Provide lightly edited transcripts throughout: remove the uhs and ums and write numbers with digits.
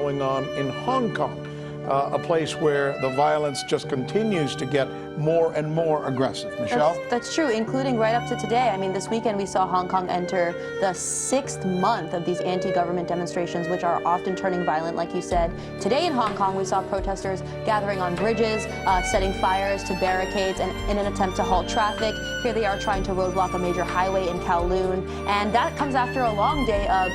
going on in Hong Kong, a place where the violence just continues to get more and more aggressive. Michelle? That's true, including right up to today. I mean, this weekend we saw Hong Kong enter the 6th month of these anti-government demonstrations, which are often turning violent, like you said. Today in Hong Kong, we saw protesters gathering on bridges, setting fires to barricades in an attempt to halt traffic. Here they are trying to roadblock a major highway in Kowloon. And that comes after a long day of,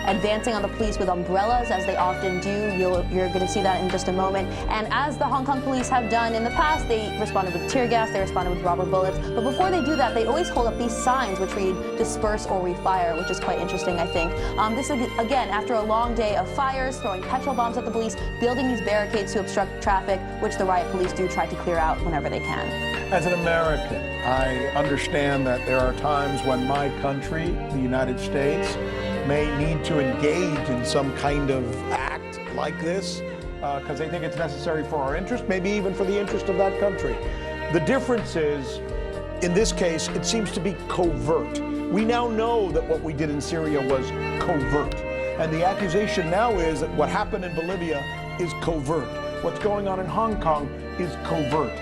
advancing on the police with umbrellas, as they often do. You're going to see that in just a moment. And as the Hong Kong police have done in the past, they responded with tear gas, they responded with rubber bullets. But before they do that, they always hold up these signs which read disperse or refire, which is quite interesting, I think. This is, again, after a long day of fires, throwing petrol bombs at the police, building these barricades to obstruct traffic, which the riot police do try to clear out whenever they can. As an American, I understand that there are times when my country, the United States, may need to engage in some kind of act like this because they think it's necessary for our interest, maybe even for the interest of that country. The difference is, in this case, it seems to be covert. We now know that what we did in Syria was covert. And the accusation now is that what happened in Bolivia is covert. What's going on in Hong Kong is covert.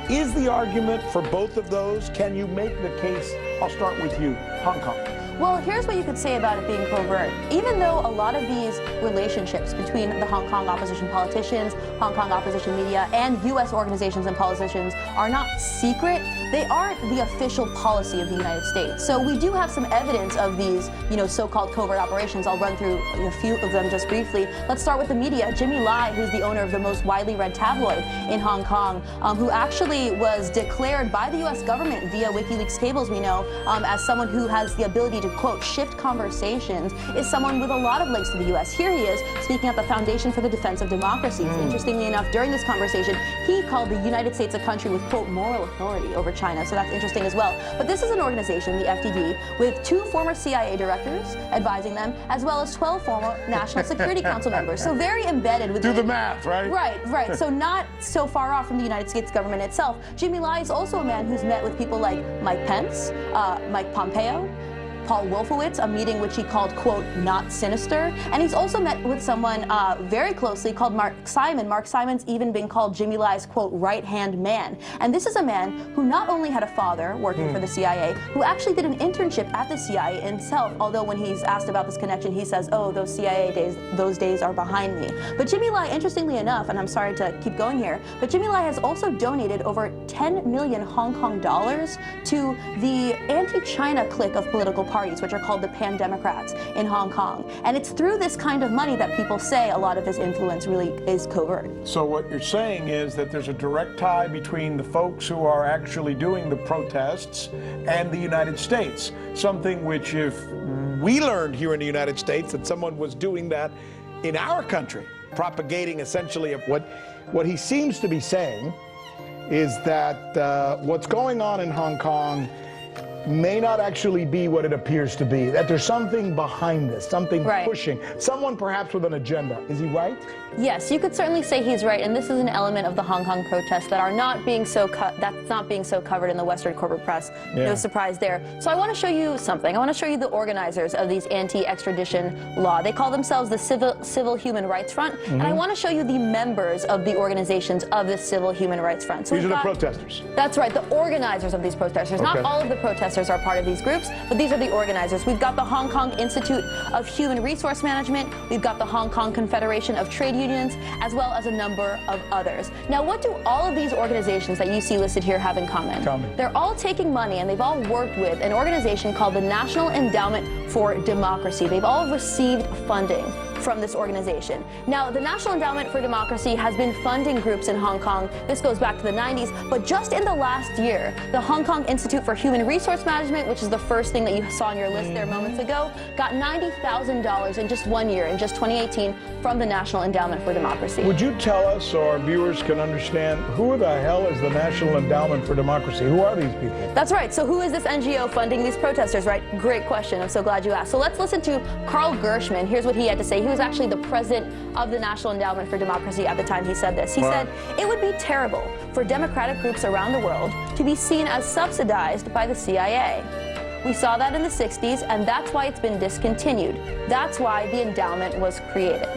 Is the argument for both of those? Can you make the case? I'll start with you, Hong Kong. Well, here's what you could say about it being covert. Even though a lot of these relationships between the Hong Kong opposition politicians, Hong Kong opposition media, and U.S. organizations and politicians are not secret, they aren't the official policy of the United States. So we do have some evidence of these, so-called covert operations. I'll run through a few of them just briefly. Let's start with the media. Jimmy Lai, who's the owner of the most widely read tabloid in Hong Kong, who actually was declared by the U.S. government via WikiLeaks cables, we know, as someone who has the ability to, quote, shift conversations, is someone with a lot of links to the U.S. Here he is speaking at the Foundation for the Defense of Democracies. Interestingly enough, during this conversation, he called the United States a country with, quote, moral authority over China. So that's interesting as well. But this is an organization, the FDD, with 2 former CIA directors advising them, as well as 12 former National Security Council members. So very embedded with... Do the math, right? Right. So not so far off from the United States government itself. Jimmy Lai is also a man who's met with people like Mike Pence, Mike Pompeo, Paul Wolfowitz, a meeting which he called, quote, not sinister. And he's also met with someone very closely called Mark Simon. Mark Simon's even been called Jimmy Lai's, quote, right-hand man. And this is a man who not only had a father working for the CIA, who actually did an internship at the CIA himself, although when he's asked about this connection, he says, oh, those CIA days, those days are behind me. But Jimmy Lai, interestingly enough, and I'm sorry to keep going here, but Jimmy Lai has also donated over 10 million Hong Kong dollars to the anti-China clique of political parties, which are called the Pan-Democrats in Hong Kong. And it's through this kind of money that people say a lot of his influence really is covert. So what you're saying is that there's a direct tie between the folks who are actually doing the protests and the United States, something which, if we learned here in the United States that someone was doing that in our country, propagating essentially what he seems to be saying is that what's going on in Hong Kong may not actually be what it appears to be, that there's something behind this, something pushing, someone perhaps with an agenda. Is he right? Yes, you could certainly say he's right, and this is an element of the Hong Kong protests that are not being so covered in the Western corporate press. No surprise there. So I want to show you something. I want to show you the organizers of these anti-extradition law. They call themselves the Civil Human Rights Front, and I want to show you the members of the organizations of this Civil Human Rights Front. So these are the protesters. That's right, the organizers of these protesters. Not all of the protesters are part of these groups, but these are the organizers. We've got the Hong Kong Institute of Human Resource Management, we've got the Hong Kong Confederation of Trade Unions, as well as a number of others. Now, what do all of these organizations that you see listed here have in common? They're all taking money, and they've all worked with an organization called the National Endowment for Democracy. They've all received funding from this organization. Now, the National Endowment for Democracy has been funding groups in Hong Kong. This goes back to the 90s, but just in the last year, the Hong Kong Institute for Human Resource Management, which is the first thing that you saw on your list there moments ago, got $90,000 in just 1 year, in just 2018, from the National Endowment for Democracy. Would you tell us, so our viewers can understand, who the hell is the National Endowment for Democracy? Who are these people? That's right. So who is this NGO funding these protesters, right? Great question. I'm so glad you asked. So let's listen to Carl Gershman. Here's what he had to say. He was actually the president of the National Endowment for Democracy at the time he said this. He said, it would be terrible for democratic groups around the world to be seen as subsidized by the CIA. We saw that in the 60s, and that's why it's been discontinued. That's why the endowment was created.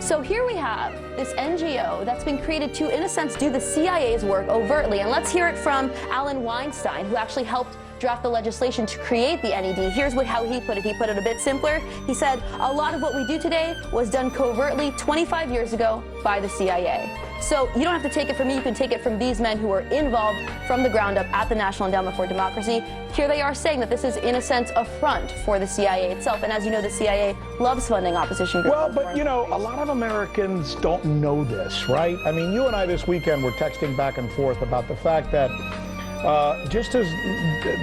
So here we have this NGO that's been created to, in a sense, do the CIA's work overtly. And let's hear it from Alan Weinstein, who actually helped draft the legislation to create the NED. Here's how he put it. He put it a bit simpler. He said, a lot of what we do today was done covertly 25 years ago by the CIA. So you don't have to take it from me, you can take it from these men who were involved from the ground up at the National Endowment for Democracy. Here they are saying that this is, in a sense, a front for the CIA itself. And as you know, the CIA loves funding opposition groups. Well, but you know, a lot of Americans don't know this, right? I mean, you and I this weekend were texting back and forth about the fact that just as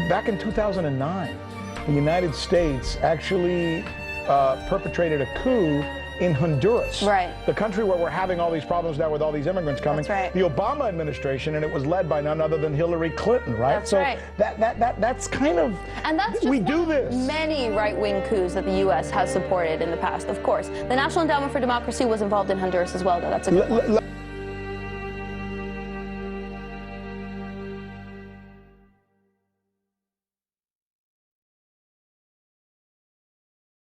back in 2009, the United States actually perpetrated a coup in Honduras, right? The country where we're having all these problems now with all these immigrants coming. That's right. The Obama administration, and it was led by none other than Hillary Clinton, right? That's right. That's kind of, and that's just we do this. Many right-wing coups that the U.S. has supported in the past. Of course, the National Endowment for Democracy was involved in Honduras as well, though. That's a good point.